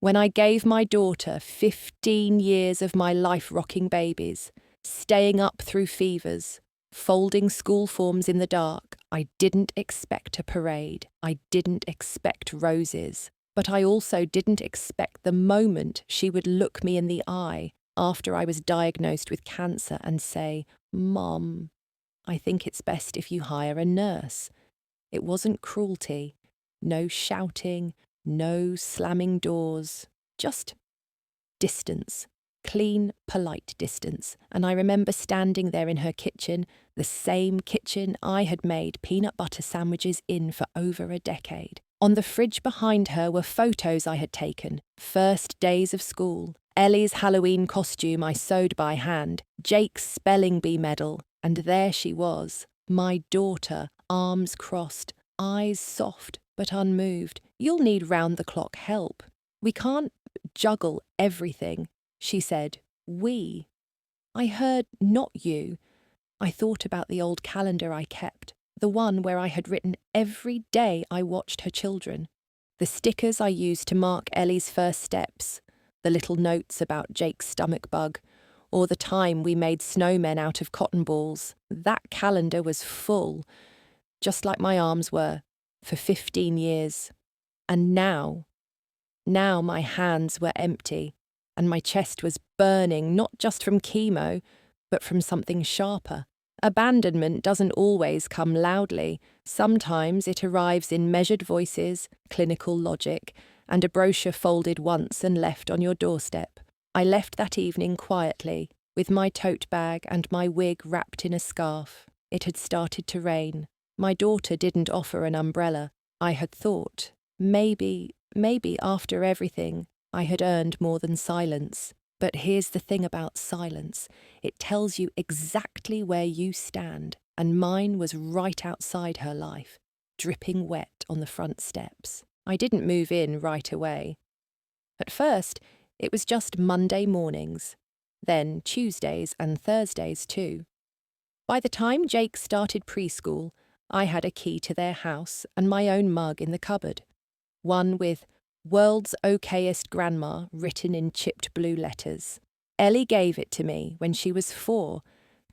When I gave my daughter 15 years of my life rocking babies, staying up through fevers, folding school forms in the dark, I didn't expect a parade. I didn't expect roses. But I also didn't expect the moment she would look me in the eye after I was diagnosed with cancer and say, "Mom, I think it's best if you hire a nurse." It wasn't cruelty. No shouting, no slamming doors, just distance. Clean, polite distance. And I remember standing there in her kitchen, the same kitchen I had made peanut butter sandwiches in for over a decade. On the fridge behind her were photos I had taken, first days of school, Ellie's Halloween costume I sewed by hand, Jake's spelling bee medal, and there she was, my daughter, arms crossed, eyes soft but unmoved. "You'll need round-the-clock help. We can't juggle everything," she said. "We." I heard "not you." I thought about the old calendar I kept, the one where I had written every day I watched her children, the stickers I used to mark Ellie's first steps, the little notes about Jake's stomach bug, or the time we made snowmen out of cotton balls. That calendar was full, just like my arms were, for 15 years. And now my hands were empty, and my chest was burning, not just from chemo, but from something sharper. Abandonment doesn't always come loudly. Sometimes it arrives in measured voices, clinical logic, and a brochure folded once and left on your doorstep. I left that evening quietly, with my tote bag and my wig wrapped in a scarf. It had started to rain. My daughter didn't offer an umbrella. I had thought, maybe after everything, I had earned more than silence. But here's the thing about silence. It tells you exactly where you stand, and mine was right outside her life, dripping wet on the front steps. I didn't move in right away. At first, it was just Monday mornings, then Tuesdays and Thursdays too. By the time Jake started preschool, I had a key to their house and my own mug in the cupboard, one with "World's okayest grandma" written in chipped blue letters. Ellie gave it to me when she was 4,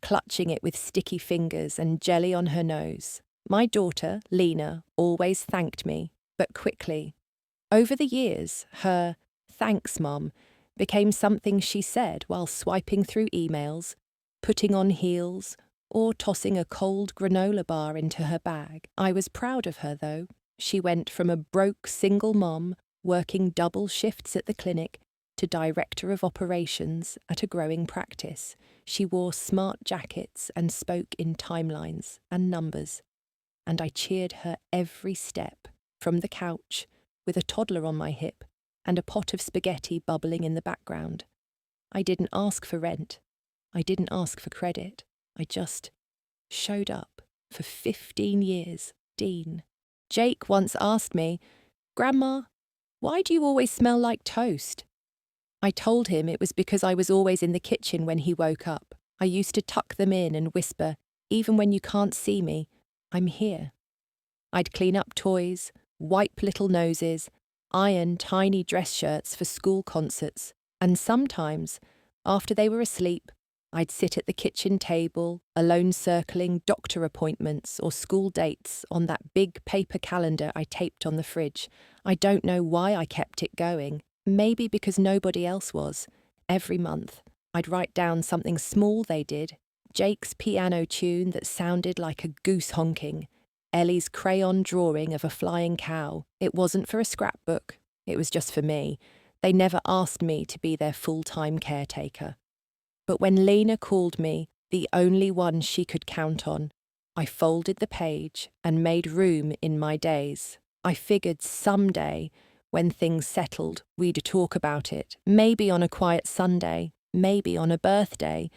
clutching it with sticky fingers and jelly on her nose. My daughter, Lena, always thanked me, but quickly. Over the years, her "thanks, Mum" became something she said while swiping through emails, putting on heels, or tossing a cold granola bar into her bag. I was proud of her, though. She went from a broke single mom, working double shifts at the clinic, to director of operations at a growing practice. She wore smart jackets and spoke in timelines and numbers. And I cheered her every step, from the couch, with a toddler on my hip, and a pot of spaghetti bubbling in the background. I didn't ask for rent. I didn't ask for credit. I just showed up for 15 years, Dean. Jake once asked me, "Grandma, why do you always smell like toast?" I told him it was because I was always in the kitchen when he woke up. I used to tuck them in and whisper, "Even when you can't see me, I'm here." I'd clean up toys, wipe little noses, iron tiny dress shirts for school concerts, and sometimes, after they were asleep, I'd sit at the kitchen table, alone circling doctor appointments or school dates on that big paper calendar I taped on the fridge. I don't know why I kept it going. Maybe because nobody else was. Every month, I'd write down something small they did. Jake's piano tune that sounded like a goose honking. Ellie's crayon drawing of a flying cow. It wasn't for a scrapbook. It was just for me. They never asked me to be their full-time caretaker. But when Lena called me the only one she could count on, I folded the page and made room in my days. I figured someday, when things settled, we'd talk about it. Maybe on a quiet Sunday, maybe on a birthday.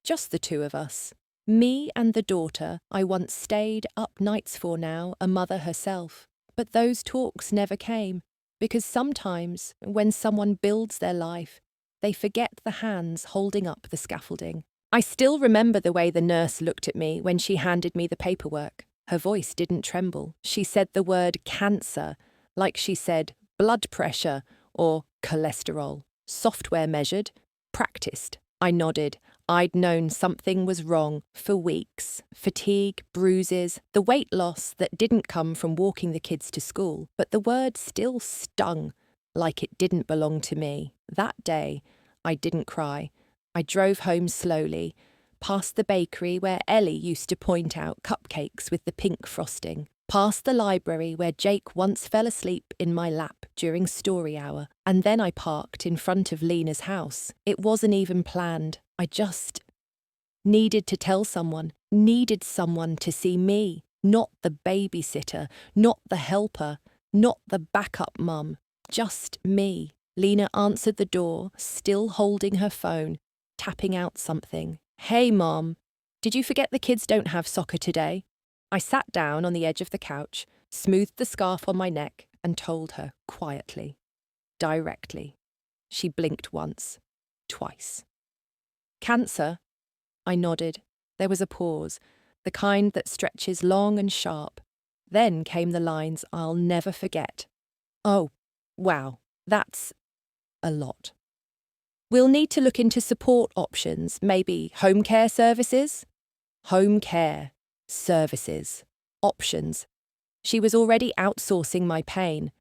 Just the two of us. Me and the daughter I once stayed up nights for, now a mother herself. But those talks never came, because sometimes, when someone builds their life, they forget the hands holding up the scaffolding. I still remember the way the nurse looked at me when she handed me the paperwork. Her voice didn't tremble. She said the word cancer, like she said blood pressure or cholesterol. Software measured, practiced. I nodded. I'd known something was wrong for weeks. Fatigue, bruises, the weight loss that didn't come from walking the kids to school, but the word still stung like it didn't belong to me. That day, I didn't cry. I drove home slowly, past the bakery where Ellie used to point out cupcakes with the pink frosting, past the library where Jake once fell asleep in my lap during story hour, and then I parked in front of Lena's house. It wasn't even planned. I just needed to tell someone, needed someone to see me, not the babysitter, not the helper, not the backup mum, just me. Lena answered the door, still holding her phone, tapping out something. Hey, Mom, did you forget the kids don't have soccer today? I sat down on the edge of the couch, smoothed the scarf on my neck, and told her quietly, directly. She blinked once, twice. Cancer? I nodded. There was a pause, the kind that stretches long and sharp. Then came the lines I'll never forget. Oh, wow, that's a lot. We'll need to look into support options, maybe home care services? Home care services. Options. She was already outsourcing my pain.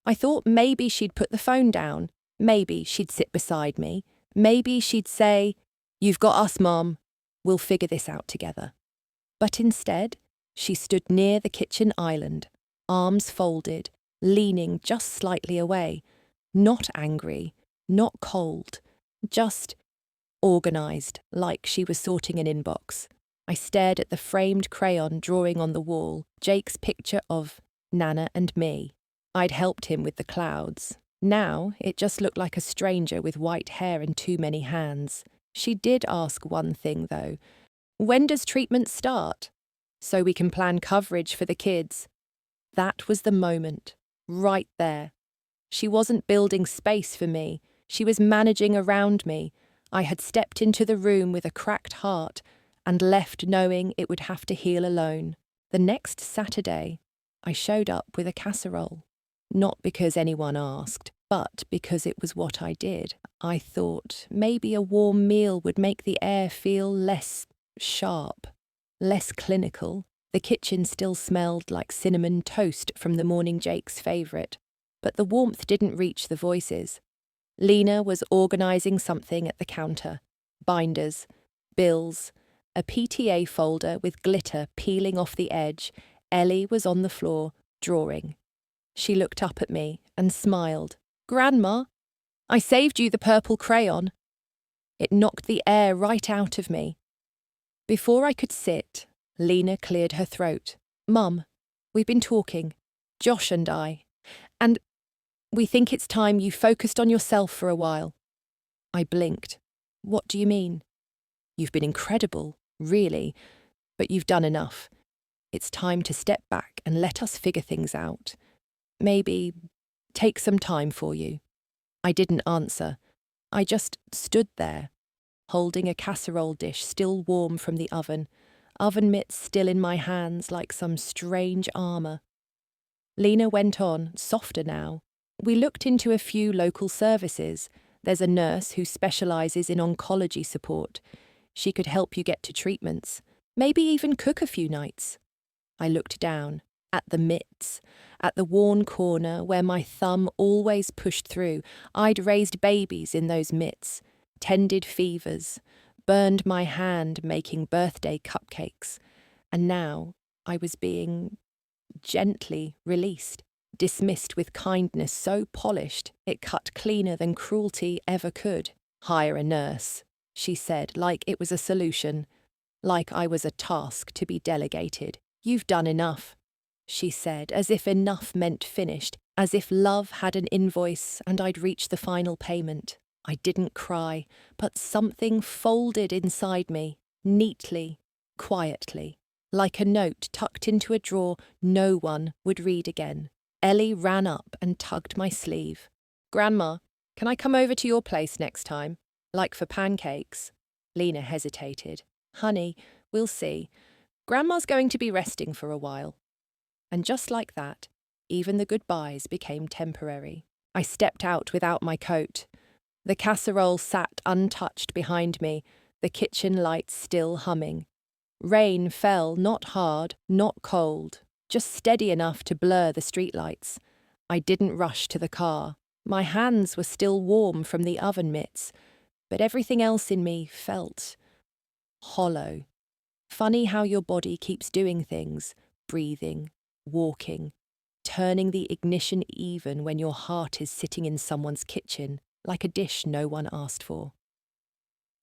I thought maybe she'd put the phone down. Maybe she'd sit beside me. Maybe she'd say, "You've got us, Mom. We'll figure this out together." But instead, she stood near the kitchen island, arms folded, leaning just slightly away, not angry, not cold, just organised, like she was sorting an inbox. I stared at the framed crayon drawing on the wall, Jake's picture of Nana and me. I'd helped him with the clouds. Now it just looked like a stranger with white hair and too many hands. She did ask one thing, though. When does treatment start? So we can plan coverage for the kids. That was the moment, right there. She wasn't building space for me. She was managing around me. I had stepped into the room with a cracked heart and left knowing it would have to heal alone. The next Saturday, I showed up with a casserole. Not because anyone asked, but because it was what I did. I thought maybe a warm meal would make the air feel less sharp, less clinical. The kitchen still smelled like cinnamon toast from the morning Jake's favourite, but the warmth didn't reach the voices. Lena was organising something at the counter. Binders, bills, a PTA folder with glitter peeling off the edge. Ellie was on the floor, drawing. She looked up at me and smiled. "Grandma, I saved you the purple crayon." It knocked the air right out of me. Before I could sit, Lena cleared her throat. "Mum, we've been talking, Josh and I, and we think it's time you focused on yourself for a while." I blinked. "What do you mean?" "You've been incredible, really, but you've done enough. It's time to step back and let us figure things out. Maybe take some time for you." I didn't answer. I just stood there, holding a casserole dish still warm from the oven mitts still in my hands like some strange armour. Lena went on, softer now. "We looked into a few local services. There's a nurse who specialises in oncology support. She could help you get to treatments, maybe even cook a few nights." I looked down, at the mitts, at the worn corner where my thumb always pushed through. I'd raised babies in those mitts, tended fevers, burned my hand making birthday cupcakes, and now I was being gently released, dismissed with kindness so polished it cut cleaner than cruelty ever could. "Hire a nurse," she said, like it was a solution, like I was a task to be delegated. "You've done enough," she said, as if enough meant finished, as if love had an invoice and I'd reached the final payment. I didn't cry, but something folded inside me, neatly, quietly, like a note tucked into a drawer no one would read again. Ellie ran up and tugged my sleeve. "Grandma, can I come over to your place next time? Like for pancakes?" Lena hesitated. "Honey, we'll see. Grandma's going to be resting for a while." And just like that, even the goodbyes became temporary. I stepped out without my coat. The casserole sat untouched behind me, the kitchen lights still humming. Rain fell, not hard, not cold, just steady enough to blur the streetlights. I didn't rush to the car. My hands were still warm from the oven mitts, but everything else in me felt hollow. Funny how your body keeps doing things, breathing, walking, turning the ignition even when your heart is sitting in someone's kitchen, like a dish no one asked for.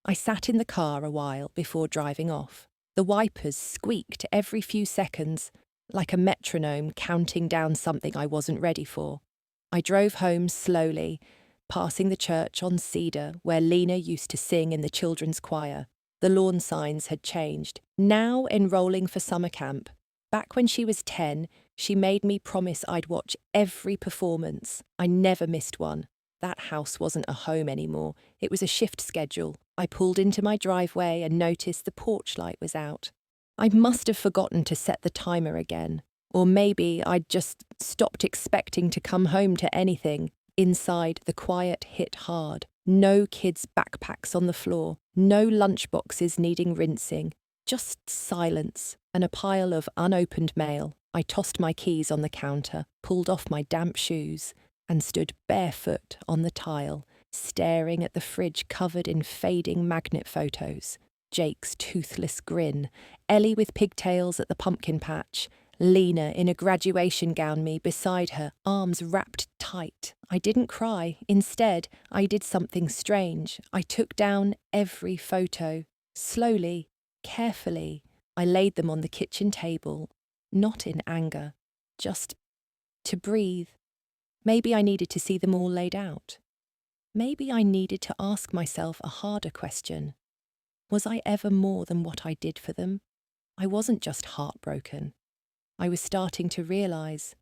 I sat in the car a while before driving off. The wipers squeaked every few seconds, like a metronome counting down something I wasn't ready for. I drove home slowly, passing the church on Cedar where Lena used to sing in the children's choir. The lawn signs had changed, now enrolling for summer camp. Back when she was 10, she made me promise I'd watch every performance. I never missed one. That house wasn't a home anymore. It was a shift schedule. I pulled into my driveway and noticed the porch light was out. I must have forgotten to set the timer again. Or maybe I'd just stopped expecting to come home to anything. Inside, the quiet hit hard. No kids' backpacks on the floor. No lunchboxes needing rinsing. Just silence and a pile of unopened mail. I tossed my keys on the counter, pulled off my damp shoes, and stood barefoot on the tile, staring at the fridge covered in fading magnet photos. Jake's toothless grin, Ellie with pigtails at the pumpkin patch, Lena in a graduation gown, me beside her, arms wrapped tight. I didn't cry. Instead, I did something strange. I took down every photo. Slowly, carefully, I laid them on the kitchen table, not in anger, just to breathe. Maybe I needed to see them all laid out. Maybe I needed to ask myself a harder question. Was I ever more than what I did for them? I wasn't just heartbroken. I was starting to realise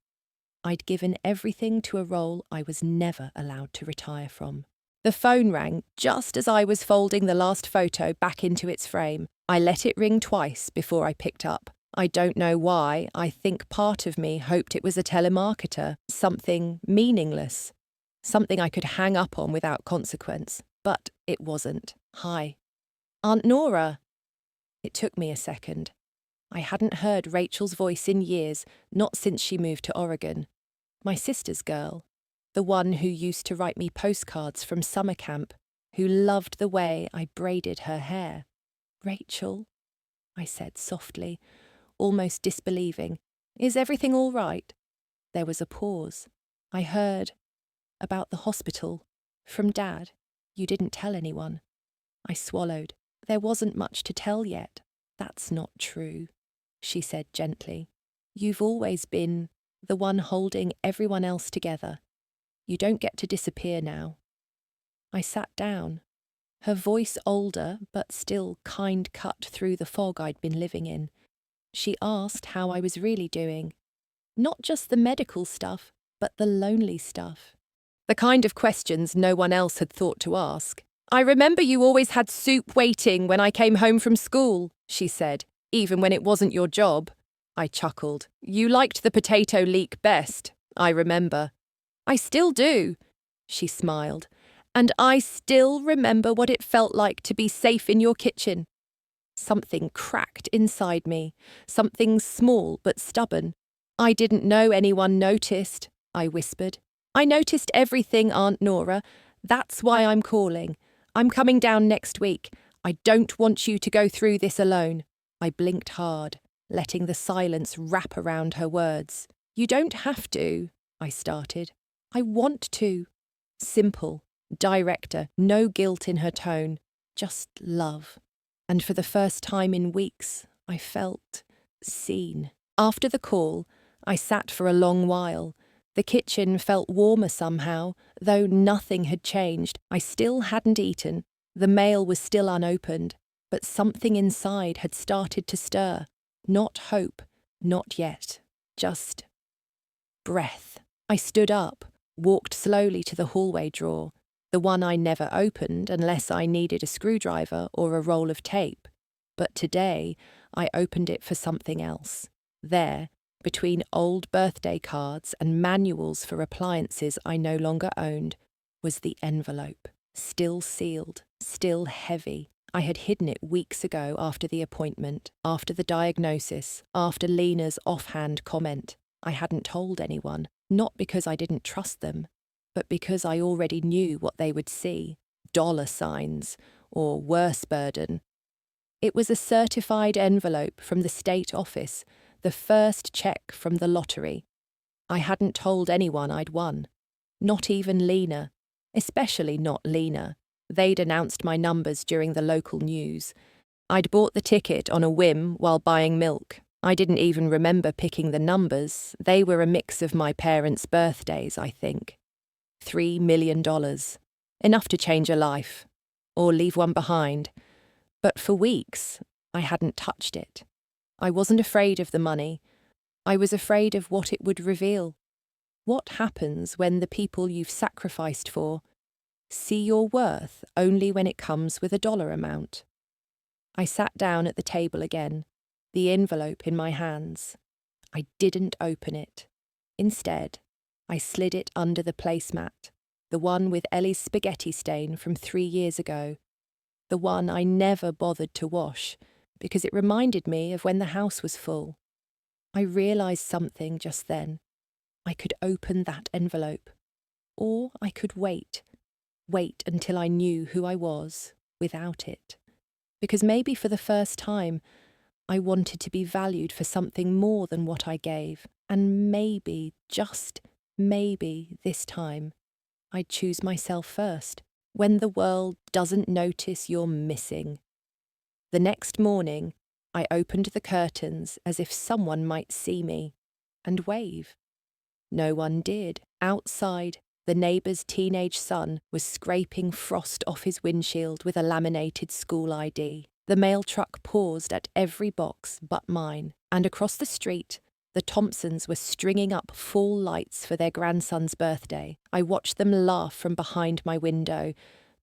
I'd given everything to a role I was never allowed to retire from. The phone rang just as I was folding the last photo back into its frame. I let it ring twice before I picked up. I don't know why. I think part of me hoped it was a telemarketer, something meaningless, something I could hang up on without consequence. But it wasn't. Hi. Aunt Nora. It took me a second. I hadn't heard Rachel's voice in years, not since she moved to Oregon. My sister's girl, the one who used to write me postcards from summer camp, who loved the way I braided her hair. Rachel, I said softly, almost disbelieving. Is everything all right? There was a pause. I heard about the hospital from Dad. You didn't tell anyone. I swallowed. There wasn't much to tell yet. That's not true, she said gently. You've always been the one holding everyone else together. You don't get to disappear now. I sat down. Her voice older, but still kind cut through the fog I'd been living in. She asked how I was really doing. Not just the medical stuff, but the lonely stuff. The kind of questions no one else had thought to ask. I remember you always had soup waiting when I came home from school, she said, even when it wasn't your job. I chuckled. You liked the potato leek best, I remember. I still do, she smiled. And I still remember what it felt like to be safe in your kitchen. Something cracked inside me, something small but stubborn. I didn't know anyone noticed, I whispered. I noticed everything, Aunt Nora. That's why I'm calling. I'm coming down next week. I don't want you to go through this alone. I blinked hard, letting the silence wrap around her words. You don't have to, I started. I want to. Simple, directer, no guilt in her tone, just love. And for the first time in weeks, I felt seen. After the call, I sat for a long while. The kitchen felt warmer somehow, though nothing had changed. I still hadn't eaten. The mail was still unopened, but something inside had started to stir. Not hope, not yet, just breath. I stood up, walked slowly to the hallway drawer, the one I never opened unless I needed a screwdriver or a roll of tape. But today, I opened it for something else. There, between old birthday cards and manuals for appliances I no longer owned, was the envelope. Still sealed, still heavy. I had hidden it weeks ago after the appointment, after the diagnosis, after Lena's offhand comment. I hadn't told anyone, not because I didn't trust them, but because I already knew what they would see. Dollar signs, or worse burden. It was a certified envelope from the state office, the first check from the lottery. I hadn't told anyone I'd won. Not even Lena. Especially not Lena. They'd announced my numbers during the local news. I'd bought the ticket on a whim while buying milk. I didn't even remember picking the numbers. They were a mix of my parents' birthdays, I think. $3 million. Enough to change a life. Or leave one behind. But for weeks, I hadn't touched it. I wasn't afraid of the money. I was afraid of what it would reveal. What happens when the people you've sacrificed for see your worth only when it comes with a dollar amount? I sat down at the table again, the envelope in my hands. I didn't open it. Instead, I slid it under the placemat, the one with Ellie's spaghetti stain from 3 years ago, the one I never bothered to wash because it reminded me of when the house was full. I realised something just then. I could open that envelope. Or I could wait until I knew who I was without it. Because maybe for the first time, I wanted to be valued for something more than what I gave. And maybe, just maybe this time, I'd choose myself first, when the world doesn't notice you're missing. The next morning, I opened the curtains as if someone might see me and wave. No one did. Outside, the neighbour's teenage son was scraping frost off his windshield with a laminated school ID. The mail truck paused at every box but mine, and across the street, the Thompsons were stringing up fall lights for their grandson's birthday. I watched them laugh from behind my window,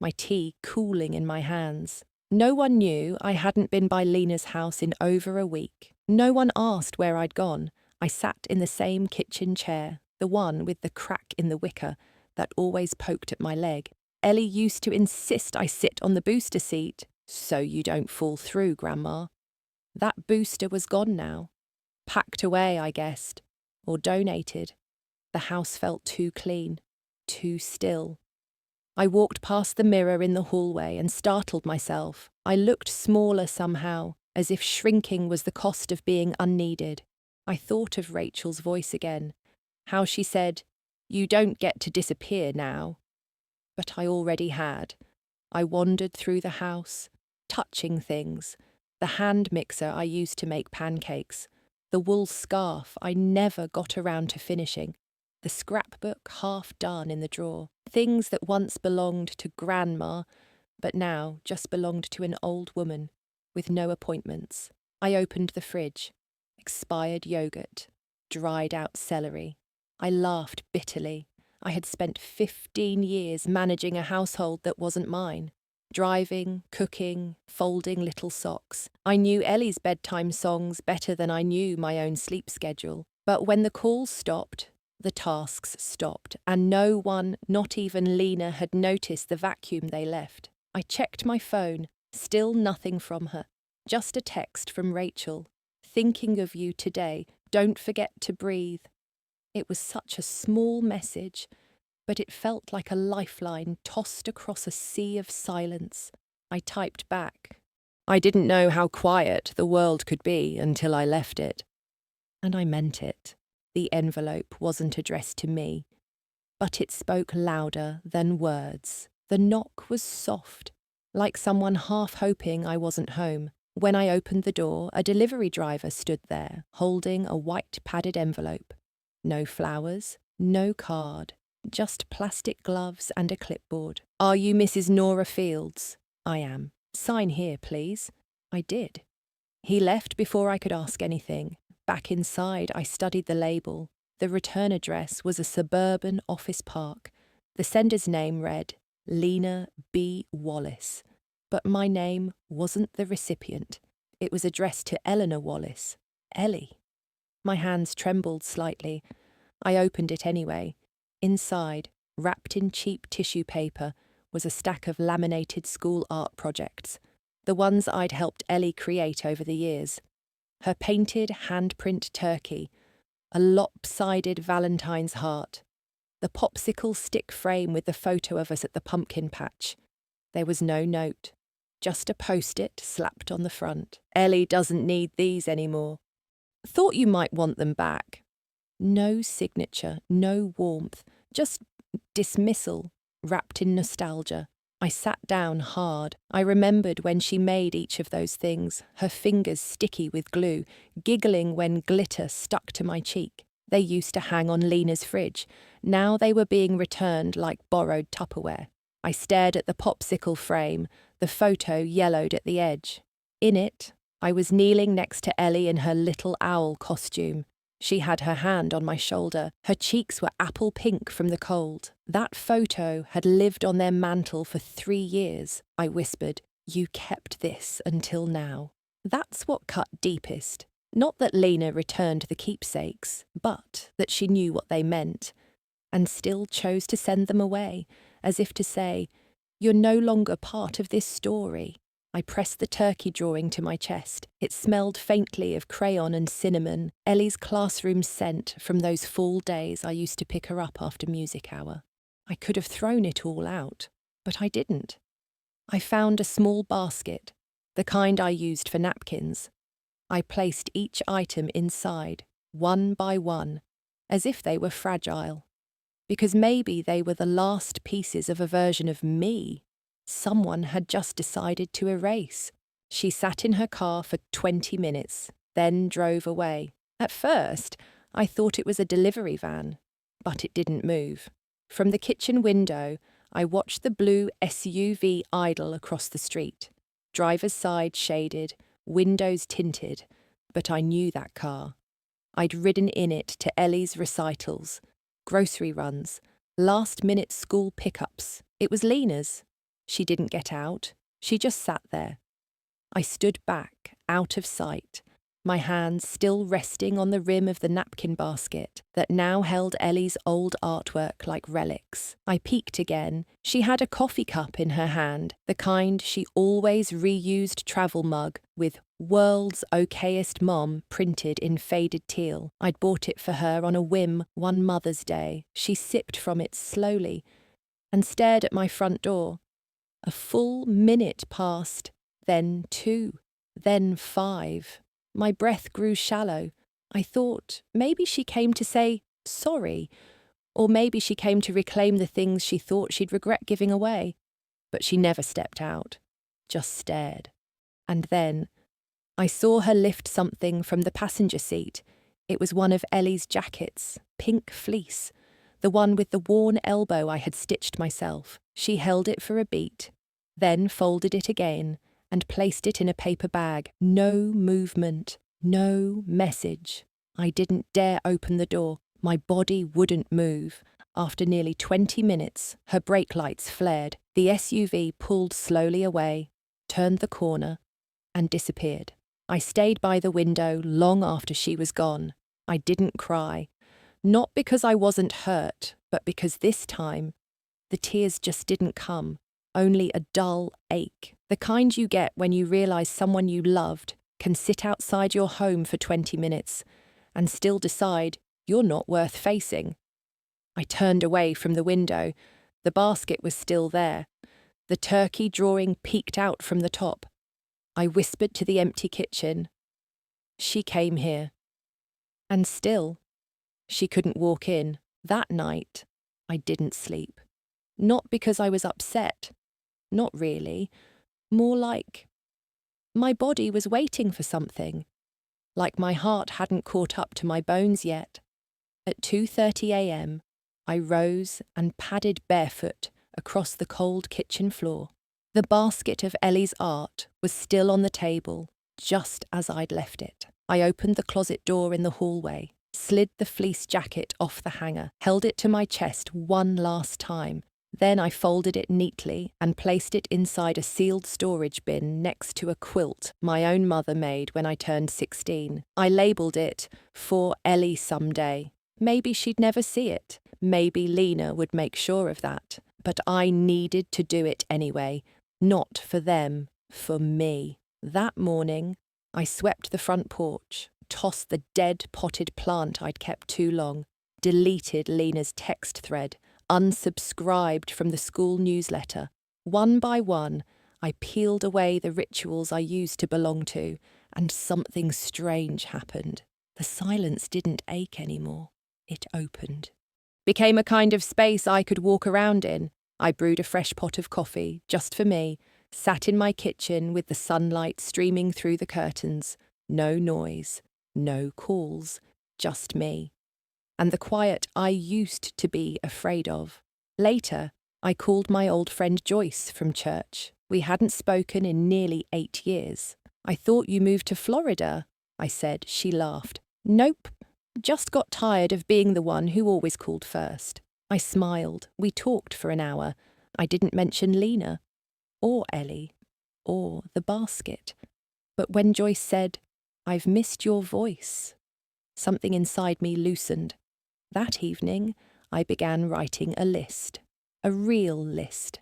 my tea cooling in my hands. No one knew I hadn't been by Lena's house in over a week. No one asked where I'd gone. I sat in the same kitchen chair, the one with the crack in the wicker that always poked at my leg. Ellie used to insist I sit on the booster seat, so you don't fall through, Grandma. That booster was gone now. Packed away, I guessed, or donated. The house felt too clean, too still. I walked past the mirror in the hallway and startled myself. I looked smaller somehow, as if shrinking was the cost of being unneeded. I thought of Rachel's voice again, how she said, "You don't get to disappear now." But I already had. I wandered through the house, touching things, the hand mixer I used to make pancakes, the wool scarf I never got around to finishing, the scrapbook half done in the drawer, things that once belonged to Grandma, but now just belonged to an old woman with no appointments. I opened the fridge. Expired yogurt, dried out celery. I laughed bitterly. I had spent 15 years managing a household that wasn't mine. Driving, cooking, folding little socks. I knew Ellie's bedtime songs better than I knew my own sleep schedule. But when the calls stopped, the tasks stopped, and no one, not even Lena, had noticed the vacuum they left. I checked my phone, still nothing from her. Just a text from Rachel. "Thinking of you today, don't forget to breathe." It was such a small message, but it felt like a lifeline tossed across a sea of silence. I typed back. I didn't know how quiet the world could be until I left it. And I meant it. The envelope wasn't addressed to me, but it spoke louder than words. The knock was soft, like someone half hoping I wasn't home. When I opened the door, a delivery driver stood there, holding a white padded envelope. No flowers, no card, just plastic gloves and a clipboard. "Are you Mrs. Nora Fields?" "I am." "Sign here, please." I did. He left before I could ask anything. Back inside, I studied the label. The return address was a suburban office park. The sender's name read Lena B. Wallace. But my name wasn't the recipient. It was addressed to Eleanor Wallace, Ellie. My hands trembled slightly. I opened it anyway. Inside, wrapped in cheap tissue paper, was a stack of laminated school art projects, the ones I'd helped Ellie create over the years. Her painted handprint turkey, a lopsided Valentine's heart, the popsicle stick frame with the photo of us at the pumpkin patch. There was no note, just a post-it slapped on the front. Ellie doesn't need these anymore. Thought you might want them back. No signature, no warmth, just dismissal, wrapped in nostalgia. I sat down hard. I remembered when she made each of those things, her fingers sticky with glue, giggling when glitter stuck to my cheek. They used to hang on Lena's fridge. Now they were being returned like borrowed Tupperware. I stared at the popsicle frame, the photo yellowed at the edge. In it, I was kneeling next to Ellie in her little owl costume. She had her hand on my shoulder. Her cheeks were apple pink from the cold. That photo had lived on their mantel for 3 years. I whispered, "You kept this until now." That's what cut deepest. Not that Lena returned the keepsakes, but that she knew what they meant, and still chose to send them away, as if to say, "You're no longer part of this story." I pressed the turkey drawing to my chest. It smelled faintly of crayon and cinnamon, Ellie's classroom scent from those fall days I used to pick her up after music hour. I could have thrown it all out, but I didn't. I found a small basket, the kind I used for napkins. I placed each item inside, one by one, as if they were fragile. Because maybe they were the last pieces of a version of me someone had just decided to erase. She sat in her car for 20 minutes, then drove away. At first, I thought it was a delivery van, but it didn't move. From the kitchen window, I watched the blue SUV idle across the street. Driver's side shaded, windows tinted, but I knew that car. I'd ridden in it to Ellie's recitals, grocery runs, last-minute school pickups. It was Lena's. She didn't get out. She just sat there. I stood back, out of sight, my hands still resting on the rim of the napkin basket that now held Ellie's old artwork like relics. I peeked again. She had a coffee cup in her hand, the kind she always reused travel mug with "World's Okayest Mom" printed in faded teal. I'd bought it for her on a whim one Mother's Day. She sipped from it slowly and stared at my front door. A full minute passed, then 2, then 5. My breath grew shallow. I thought maybe she came to say sorry, or maybe she came to reclaim the things she thought she'd regret giving away. But she never stepped out, just stared. And then I saw her lift something from the passenger seat. It was one of Ellie's jackets, pink fleece, the one with the worn elbow I had stitched myself. She held it for a beat, then folded it again and placed it in a paper bag. No movement, no message. I didn't dare open the door. My body wouldn't move. After nearly 20 minutes, her brake lights flared. The SUV pulled slowly away, turned the corner, and disappeared. I stayed by the window long after she was gone. I didn't cry. Not because I wasn't hurt, but because this time, the tears just didn't come. Only a dull ache, the kind you get when you realise someone you loved can sit outside your home for 20 minutes and still decide you're not worth facing. I turned away from the window. The basket was still there. The turkey drawing peeked out from the top. I whispered to the empty kitchen. She came here. And still, she couldn't walk in. That night, I didn't sleep. Not because I was upset. Not really. More like my body was waiting for something. Like my heart hadn't caught up to my bones yet. At 2:30 a.m., I rose and padded barefoot across the cold kitchen floor. The basket of Ellie's art was still on the table, just as I'd left it. I opened the closet door in the hallway, slid the fleece jacket off the hanger, held it to my chest one last time, Then I folded it neatly and placed it inside a sealed storage bin next to a quilt my own mother made when I turned 16. I labelled it, "For Ellie someday." Maybe she'd never see it. Maybe Lena would make sure of that. But I needed to do it anyway. Not for them, for me. That morning, I swept the front porch, tossed the dead potted plant I'd kept too long, deleted Lena's text thread, unsubscribed from the school newsletter. One by one, I peeled away the rituals I used to belong to, and something strange happened. The silence didn't ache anymore. It opened. Became a kind of space I could walk around in. I brewed a fresh pot of coffee, just for me, sat in my kitchen with the sunlight streaming through the curtains. No noise, no calls, just me. And the quiet I used to be afraid of. Later, I called my old friend Joyce from church. We hadn't spoken in nearly 8 years. "I thought you moved to Florida," I said. She laughed. "Nope, just got tired of being the one who always called first." I smiled. We talked for an hour. I didn't mention Lena, or Ellie, or the basket. But when Joyce said, "I've missed your voice," something inside me loosened. That evening, I began writing a list, a real list,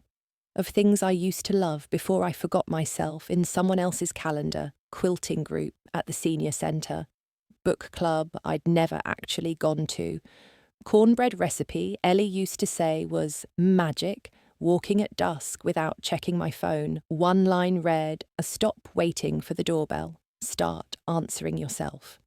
of things I used to love before I forgot myself in someone else's calendar, quilting group at the senior centre, book club I'd never actually gone to. Cornbread recipe Ellie used to say was magic, walking at dusk without checking my phone, one line read, a stop waiting for the doorbell, start answering yourself.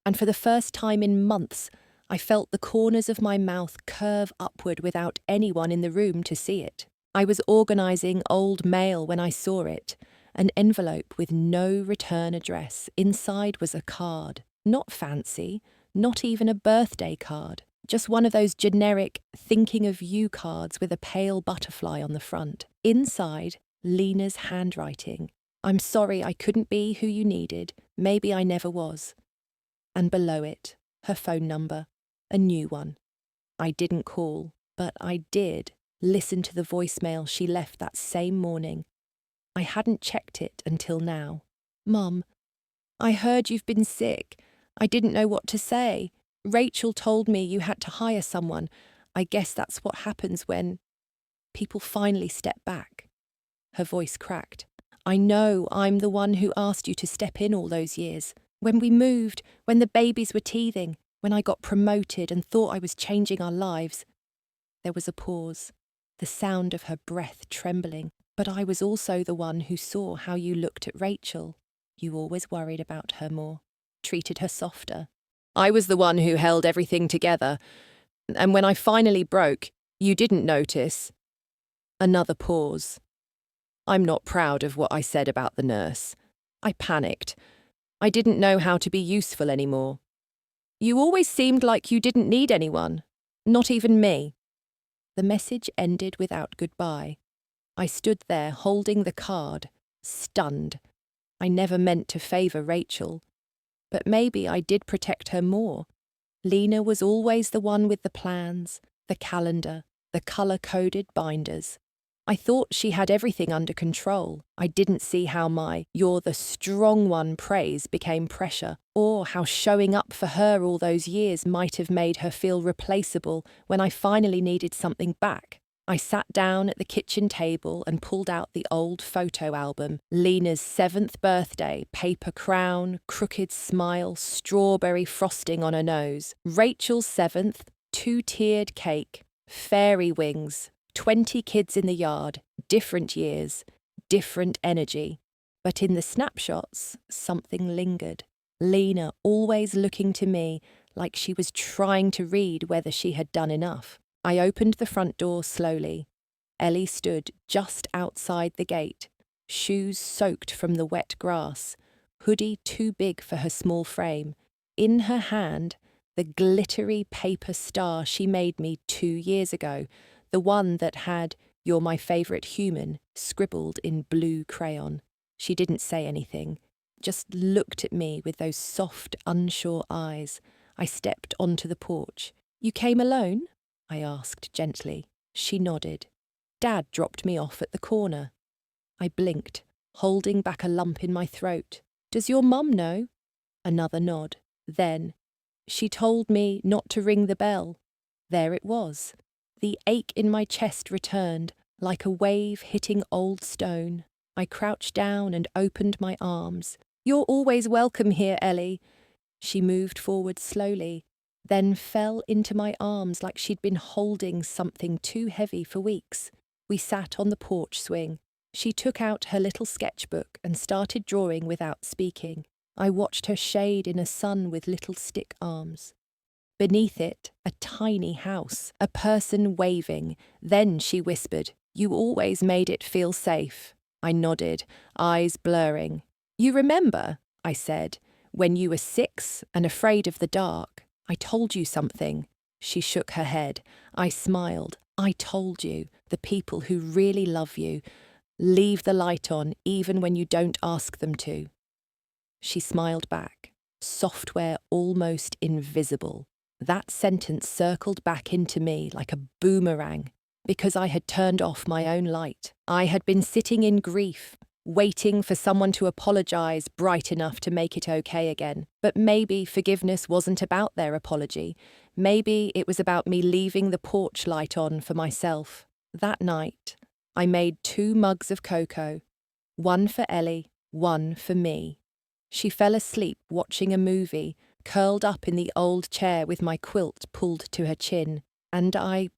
And for the first time in months, I felt the corners of my mouth curve upward without anyone in the room to see it. I was organising old mail when I saw it, an envelope with no return address. Inside was a card, not fancy, not even a birthday card, just one of those generic thinking of you cards with a pale butterfly on the front. Inside, Lena's handwriting. "I'm sorry I couldn't be who you needed. Maybe I never was." And below it, her phone number. A new one. I didn't call, but I did listen to the voicemail she left that same morning. I hadn't checked it until now. "Mum, I heard you've been sick. I didn't know what to say. Rachel told me you had to hire someone. I guess that's what happens when people finally step back." Her voice cracked. "I know I'm the one who asked you to step in all those years. When we moved, when the babies were teething, when I got promoted and thought I was changing our lives." There was a pause, the sound of her breath trembling. "But I was also the one who saw how you looked at Rachel. You always worried about her more, treated her softer. I was the one who held everything together. And when I finally broke, you didn't notice." Another pause. I'm not proud of what I said about the nurse. I panicked. I didn't know how to be useful anymore. "You always seemed like you didn't need anyone, not even me." The message ended without goodbye. I stood there holding the card, stunned. I never meant to favour Rachel, but maybe I did protect her more. Lena was always the one with the plans, the calendar, the colour-coded binders. I thought she had everything under control. I didn't see how my "you're the strong one" praise became pressure, or how showing up for her all those years might have made her feel replaceable when I finally needed something back. I sat down at the kitchen table and pulled out the old photo album. Lena's 7th birthday, paper crown, crooked smile, strawberry frosting on her nose. Rachel's 7th, 2-tiered cake, fairy wings, 20 kids in the yard, different years, different energy. But in the snapshots, something lingered. Lena always looking to me like she was trying to read whether she had done enough. I opened the front door slowly. Ellie stood just outside the gate, shoes soaked from the wet grass, hoodie too big for her small frame. In her hand, the glittery paper star she made me 2 years ago, the one that had "You're my favourite human" scribbled in blue crayon. She didn't say anything, just looked at me with those soft, unsure eyes. I stepped onto the porch. "You came alone?" I asked gently. She nodded. Dad dropped me off at the corner. I blinked, holding back a lump in my throat. Does your mum know? Another nod. Then, she told me not to ring the bell. There it was. The ache in my chest returned, like a wave hitting old stone. I crouched down and opened my arms. You're always welcome here, Ellie. She moved forward slowly, then fell into my arms like she'd been holding something too heavy for weeks. We sat on the porch swing. She took out her little sketchbook and started drawing without speaking. I watched her shade in a sun with little stick arms. Beneath it, a tiny house, a person waving. Then she whispered, "You always made it feel safe." I nodded, eyes blurring. "You remember," I said, "when you were 6 and afraid of the dark? I told you something." She shook her head. I smiled. "I told you, the people who really love you leave the light on even when you don't ask them to." She smiled back. Software almost invisible. That sentence circled back into me like a boomerang, because I had turned off my own light. I had been sitting in grief, waiting for someone to apologize bright enough to make it okay again. But maybe forgiveness wasn't about their apology. Maybe it was about me leaving the porch light on for myself. That night, I made 2 mugs of cocoa, one for Ellie, one for me. She fell asleep watching a movie, curled up in the old chair with my quilt pulled to her chin, and I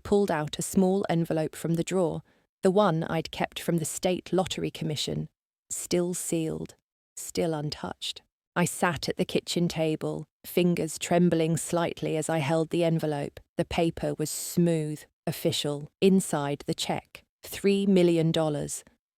pulled out a small envelope from the drawer, the one I'd kept from the State Lottery Commission, still sealed, still untouched. I sat at the kitchen table, fingers trembling slightly as I held the envelope. The paper was smooth, official. Inside the check, $3 million.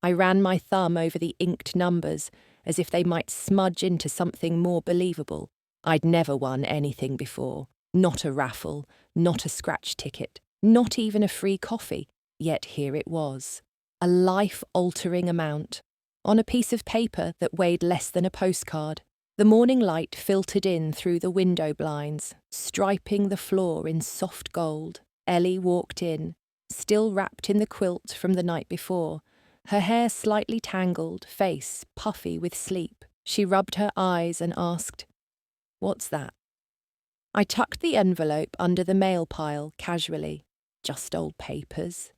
I ran my thumb over the inked numbers, as if they might smudge into something more believable. I'd never won anything before. Not a raffle, not a scratch ticket, not even a free coffee. Yet here it was. A life-altering amount. On a piece of paper that weighed less than a postcard. The morning light filtered in through the window blinds, striping the floor in soft gold. Ellie walked in, still wrapped in the quilt from the night before, her hair slightly tangled, face puffy with sleep. She rubbed her eyes and asked, "What's that?" I tucked the envelope under the mail pile casually. "Just old papers."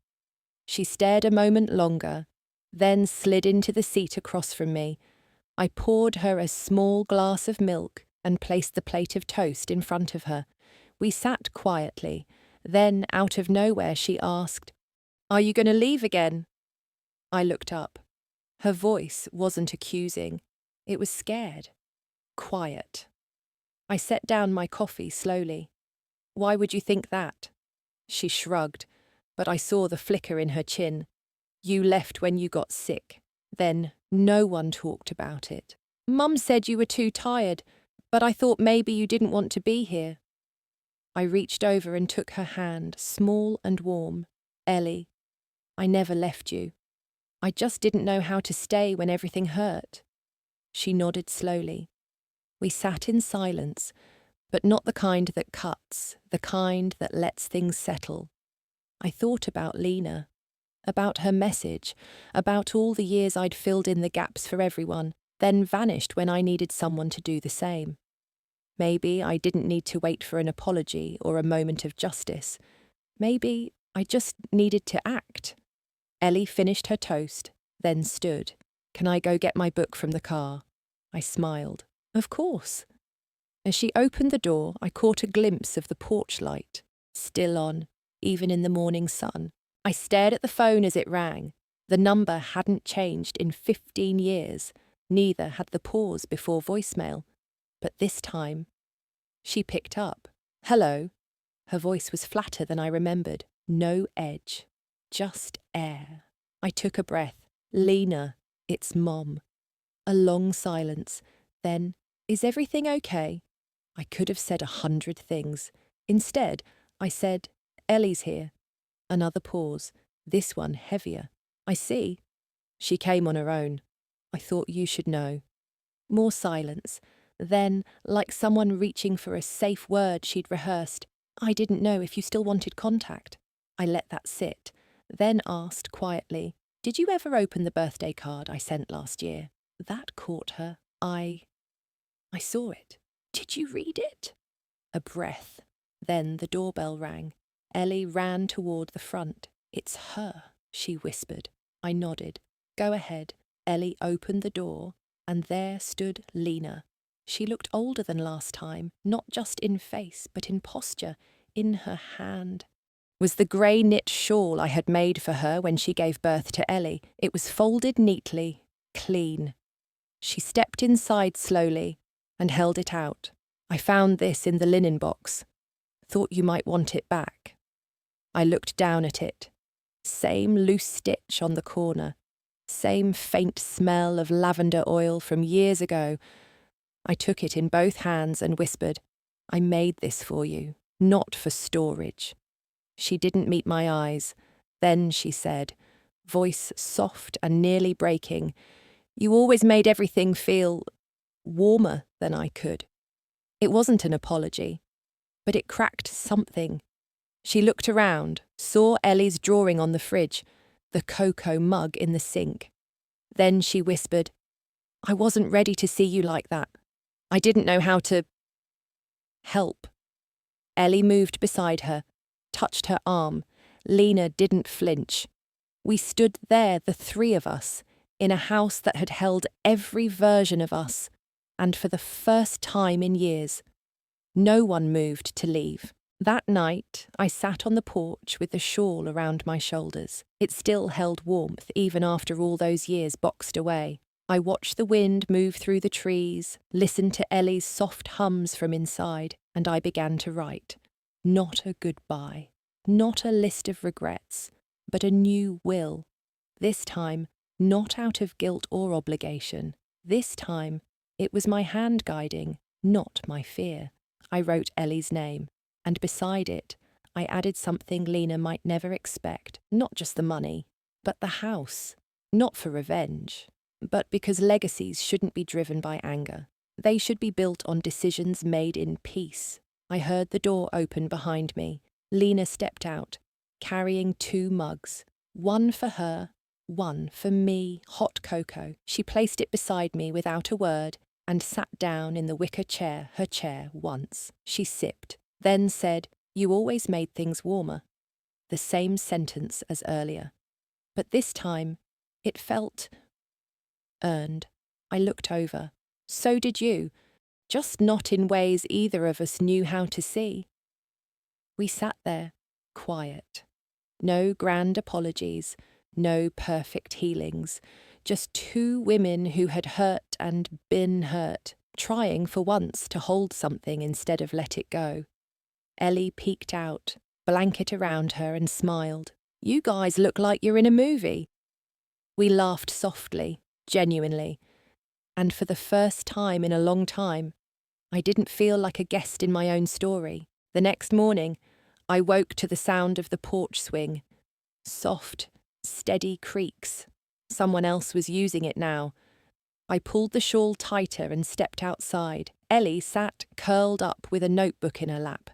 She stared a moment longer, then slid into the seat across from me. I poured her a small glass of milk and placed the plate of toast in front of her. We sat quietly. Then, out of nowhere, she asked, "Are you going to leave again?" I looked up. Her voice wasn't accusing. It was scared. Quiet. I set down my coffee slowly. "Why would you think that?" She shrugged, but I saw the flicker in her chin. "You left when you got sick. Then no one talked about it. Mum said you were too tired, but I thought maybe you didn't want to be here." I reached over and took her hand, small and warm. "Ellie, I never left you. I just didn't know how to stay when everything hurt." She nodded slowly. We sat in silence, but not the kind that cuts, the kind that lets things settle. I thought about Lena, about her message, about all the years I'd filled in the gaps for everyone, then vanished when I needed someone to do the same. Maybe I didn't need to wait for an apology or a moment of justice. Maybe I just needed to act. Ellie finished her toast, then stood. "Can I go get my book from the car?" I smiled. "Of course." As she opened the door, I caught a glimpse of the porch light, still on, even in the morning sun. I stared at the phone as it rang. The number hadn't changed in 15 years, neither had the pause before voicemail. But this time, she picked up. "Hello." Her voice was flatter than I remembered. No edge. Just air. I took a breath. "Lena, it's Mom." A long silence. Then, "Is everything okay?" I could have said 100 things. Instead, I said, "Ellie's here." Another pause. This one heavier. "I see." She came on her own. "I thought you should know." More silence. Then, like someone reaching for a safe word she'd rehearsed, "I didn't know if you still wanted contact." I let that sit. then asked quietly, "Did you ever open the birthday card I sent last year?" That caught her. I saw it. "Did you read it?" A breath. Then the doorbell rang. Ellie ran toward the front. "It's her," she whispered. I nodded. "Go ahead." Ellie opened the door, and there stood Lena. She looked older than last time, not just in face, but in posture, in her hand. Was the grey knit shawl I had made for her when she gave birth to Ellie. It was folded neatly, clean. She stepped inside slowly and held it out. "I found this in the linen box. Thought you might want it back." I looked down at it. Same loose stitch on the corner. Same faint smell of lavender oil from years ago. I took it in both hands and whispered, "I made this for you, not for storage." She didn't meet my eyes. Then she said, voice soft and nearly breaking, "You always made everything feel warmer than I could." It wasn't an apology, but it cracked something. She looked around, saw Ellie's drawing on the fridge, the cocoa mug in the sink. Then she whispered, "I wasn't ready to see you like that. I didn't know how to help." Ellie moved beside her, touched her arm. Lena didn't flinch. We stood there, the three of us, in a house that had held every version of us, and for the first time in years, no one moved to leave. That night, I sat on the porch with the shawl around my shoulders. It still held warmth even after all those years boxed away. I watched the wind move through the trees, listened to Ellie's soft hums from inside, and I began to write. Not a goodbye, not a list of regrets, but a new will. This time, not out of guilt or obligation. This time, it was my hand guiding, not my fear. I wrote Ellie's name, and beside it, I added something Lena might never expect, not just the money, but the house. Not for revenge, but because legacies shouldn't be driven by anger. They should be built on decisions made in peace. I heard the door open behind me. Lena stepped out, carrying 2 mugs. One for her, one for me, hot cocoa. She placed it beside me without a word and sat down in the wicker chair, her chair, once. She sipped, then said, "You always made things warmer." The same sentence as earlier. But this time, it felt earned. I looked over. So did you, just not in ways either of us knew how to see. We sat there, quiet. No grand apologies, no perfect healings, just 2 women who had hurt and been hurt, trying for once to hold something instead of let it go. Ellie peeked out, blanket around her, and smiled. "You guys look like you're in a movie." We laughed softly, genuinely, and for the first time in a long time, I didn't feel like a guest in my own story. The next morning, I woke to the sound of the porch swing. Soft, steady creaks. Someone else was using it now. I pulled the shawl tighter and stepped outside. Ellie sat curled up with a notebook in her lap.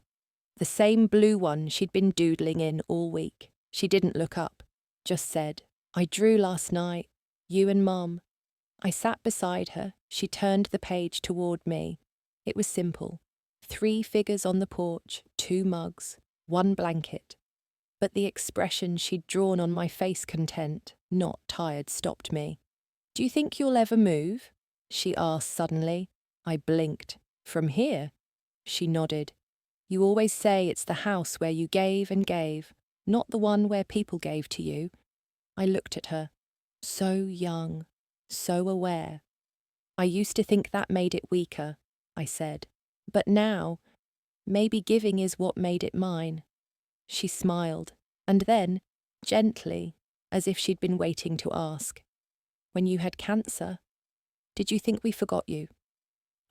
The same blue one she'd been doodling in all week. She didn't look up, just said, "I drew last night, you and Mum." I sat beside her. She turned the page toward me. It was simple. 3 figures on the porch, 2 mugs, 1 blanket. But the expression she'd drawn on my face, content, not tired, stopped me. "Do you think you'll ever move?" she asked suddenly. I blinked. "From here?" She nodded. "You always say it's the house where you gave and gave, not the one where people gave to you." I looked at her. So young, so aware. "I used to think that made it weaker," I said. "But now, maybe giving is what made it mine." She smiled, and then, gently, as if she'd been waiting to ask, "When you had cancer, did you think we forgot you?"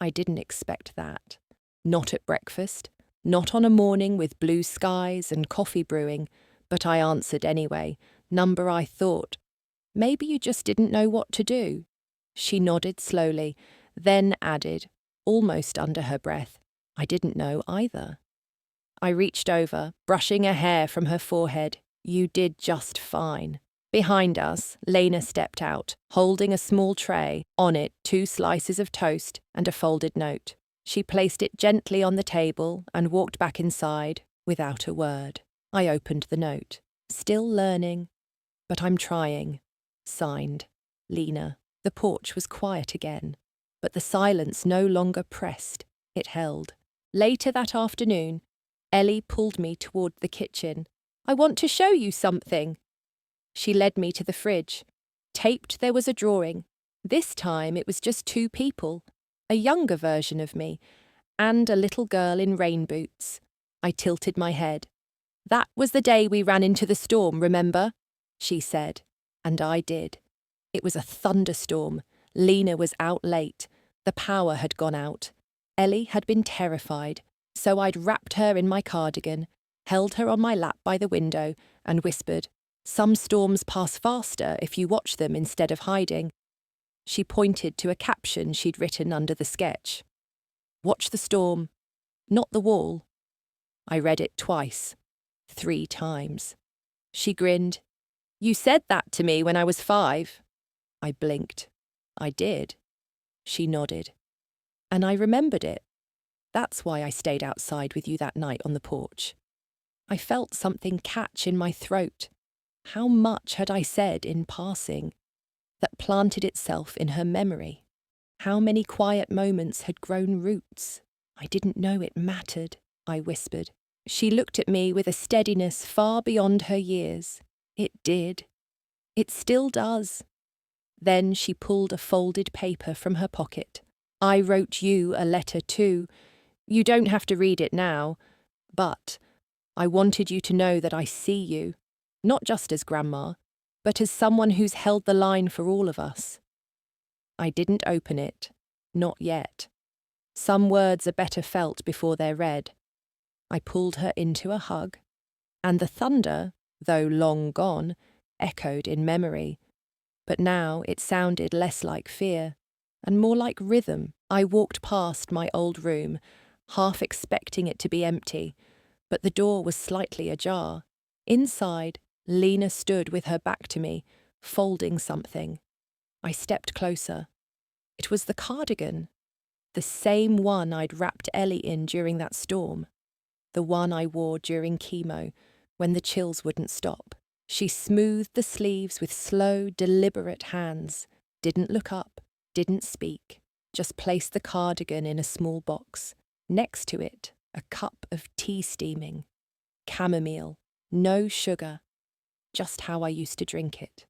I didn't expect that. Not at breakfast, not on a morning with blue skies and coffee brewing, but I answered anyway. Number I thought, "Maybe you just didn't know what to do." She nodded slowly, then added, almost under her breath, "I didn't know either." I reached over, brushing a hair from her forehead. You did just fine. Behind us, Lena stepped out, holding a small tray, on it 2 slices of toast and a folded note. She placed it gently on the table and walked back inside without a word. I opened the note. Still learning, but I'm trying. Signed, Lena. The porch was quiet again, but the silence no longer pressed, it held. Later that afternoon, Ellie pulled me toward the kitchen. I want to show you something. She led me to the fridge. Taped there was a drawing. This time it was just 2 people, a younger version of me, and a little girl in rain boots. I tilted my head. That was the day we ran into the storm, remember? She said, and I did. It was a thunderstorm. Lena was out late. The power had gone out. Ellie had been terrified, so I'd wrapped her in my cardigan, held her on my lap by the window, and whispered, "Some storms pass faster if you watch them instead of hiding." She pointed to a caption she'd written under the sketch. "Watch the storm, not the wall." I read it twice, 3 times. She grinned. "You said that to me when I was 5. I blinked. "I did." She nodded. And I remembered it. That's why I stayed outside with you that night on the porch. I felt something catch in my throat. How much had I said in passing that planted itself in her memory? How many quiet moments had grown roots? I didn't know it mattered, I whispered. She looked at me with a steadiness far beyond her years. It did. It still does. Then she pulled a folded paper from her pocket. "I wrote you a letter too. You don't have to read it now, but I wanted you to know that I see you, not just as Grandma, but as someone who's held the line for all of us." I didn't open it, not yet. Some words are better felt before they're read. I pulled her into a hug, and the thunder, though long gone, echoed in memory. But now it sounded less like fear, and more like rhythm. I walked past my old room, half expecting it to be empty, but the door was slightly ajar. Inside, Lena stood with her back to me, folding something. I stepped closer. It was the cardigan, the same one I'd wrapped Ellie in during that storm, the one I wore during chemo when the chills wouldn't stop. She smoothed the sleeves with slow, deliberate hands, didn't look up, didn't speak, just placed the cardigan in a small box. Next to it, a cup of tea steaming. Chamomile, no sugar, just how I used to drink it.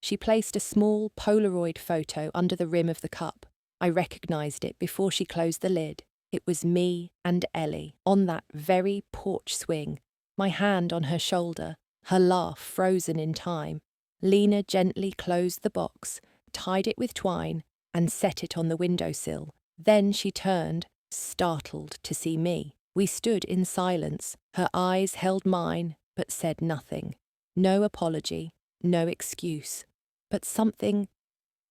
She placed a small Polaroid photo under the rim of the cup. I recognised it before she closed the lid. It was me and Ellie, on that very porch swing, my hand on her shoulder, her laugh frozen in time. Lena gently closed the box, tied it with twine, and set it on the windowsill. Then she turned, startled to see me. We stood in silence. Her eyes held mine, but said nothing. No apology, no excuse, but something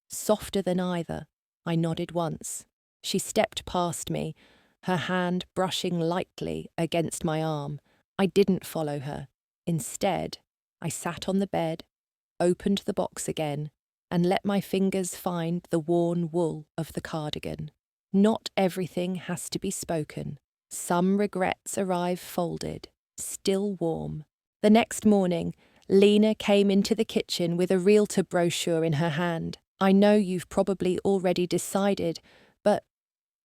softer than either. I nodded once. She stepped past me, her hand brushing lightly against my arm. I didn't follow her. Instead, I sat on the bed, opened the box again, and let my fingers find the worn wool of the cardigan. Not everything has to be spoken. Some regrets arrive folded, still warm. The next morning, Lena came into the kitchen with a realtor brochure in her hand. "I know you've probably already decided, but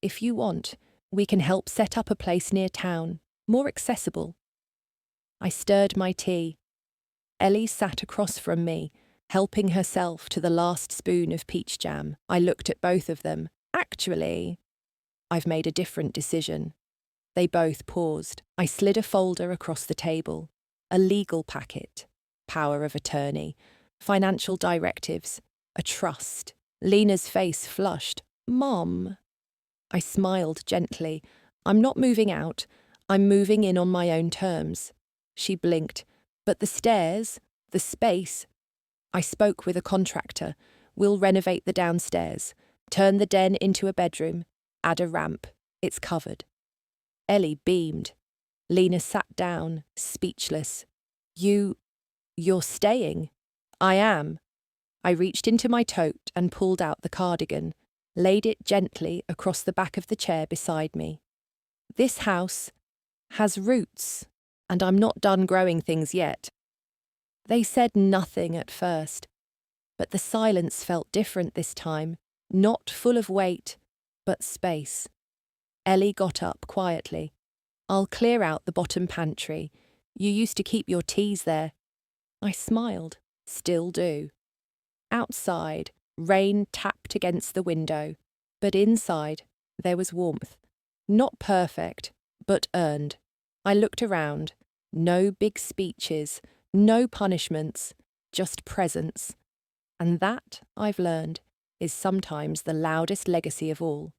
if you want, we can help set up a place near town, more accessible." I stirred my tea. Ellie sat across from me, helping herself to the last spoon of peach jam. I looked at both of them. "Actually, I've made a different decision." They both paused. I slid a folder across the table. A legal packet, power of attorney, financial directives, a trust. Lena's face flushed. "Mom." I smiled gently. "I'm not moving out. I'm moving in on my own terms." She blinked. "But the stairs, the space." I spoke with a contractor. "We'll renovate the downstairs, turn the den into a bedroom, add a ramp. It's covered." Ellie beamed. Lena sat down, speechless. You You're staying. I am. I reached into my tote and pulled out the cardigan, laid it gently across the back of the chair beside me. This house has roots, and I'm not done growing things yet. They said nothing at first, but the silence felt different this time, not full of weight, but space. Ellie got up quietly. I'll clear out the bottom pantry. You used to keep your teas there. I smiled. Still do. Outside, rain tapped against the window, but inside there was warmth. Not perfect, but earned. I looked around. No big speeches, no punishments, just presence. And that, I've learned, is sometimes the loudest legacy of all.